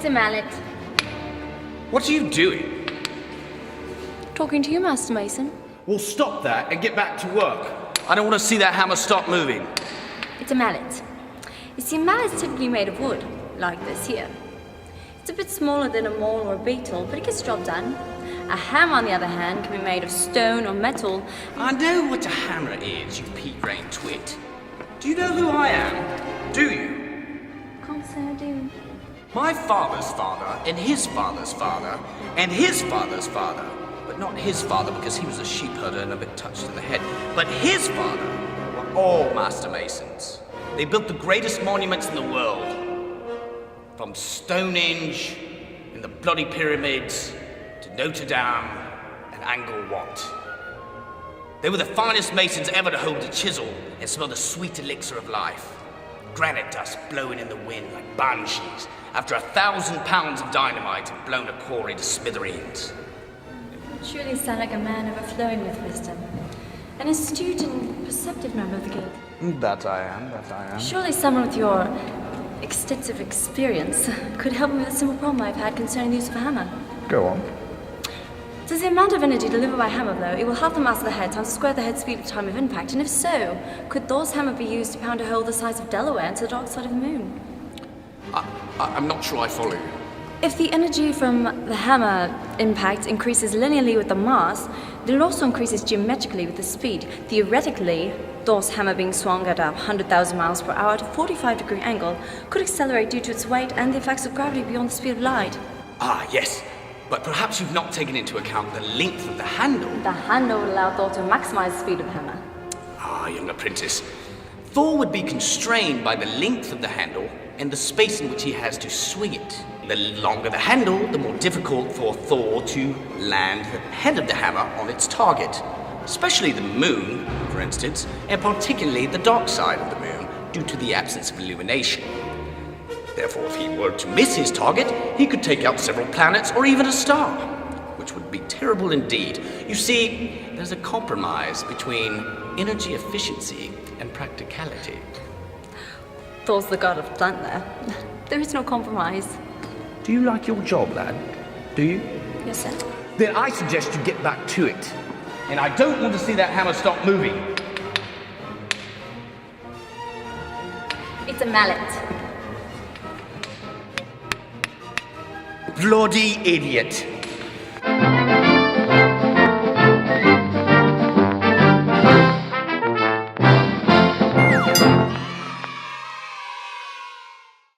a mallet. What are you doing? Talking to you, Master Mason. Well, stop that and get back to work. I don't want to see that hammer stop moving. It's a mallet. You see, a mallet's typically made of wood, like this here. It's a bit smaller than a mole or a beetle, but it gets the job done. A hammer, on the other hand, can be made of stone or metal. I know what a hammer is, you pea-brained twit. Do you know who I am? Do you? Can't say I do. My father's father, and his father's father, and his father's father. But not his father, because he was a sheep herder and a bit touched in the head. But his father were all master masons. They built the greatest monuments in the world. From Stonehenge and the bloody pyramids to Notre Dame and Angkor Wat. They were the finest masons ever to hold a chisel and smell the sweet elixir of life. Granite dust blowing in the wind like banshees after 1,000 pounds of dynamite had blown a quarry to smithereens. Surely sound like a man overflowing with wisdom. An astute and perceptive member of the guild. That I am. Surely someone with your extensive experience could help me with a simple problem I've had concerning the use of a hammer. Go on. Does the amount of energy delivered by hammer blow equal half the mass of the head times the square of the head speed at the time of impact? And if so, could Thor's hammer be used to pound a hole the size of Delaware into the dark side of the moon? I'm not sure I follow you. If the energy from the hammer impact increases linearly with the mass, then it also increases geometrically with the speed. Theoretically, Thor's hammer being swung at 100,000 miles per hour at a 45-degree angle could accelerate due to its weight and the effects of gravity beyond the speed of light. Ah, yes. But perhaps you've not taken into account the length of the handle. The handle would allow Thor to maximize the speed of the hammer. Ah, young apprentice. Thor would be constrained by the length of the handle and the space in which he has to swing it. The longer the handle, the more difficult for Thor to land the head of the hammer on its target. Especially the moon, for instance, and particularly the dark side of the moon, due to the absence of illumination. Therefore, if he were to miss his target, he could take out several planets or even a star, which would be terrible indeed. You see, there's a compromise between energy efficiency and practicality. Thor's the god of thunder. There is no compromise. Do you like your job, lad? Do you? Yes, sir. Then I suggest you get back to it. And I don't want to see that hammer stop moving. It's a mallet. Bloody idiot.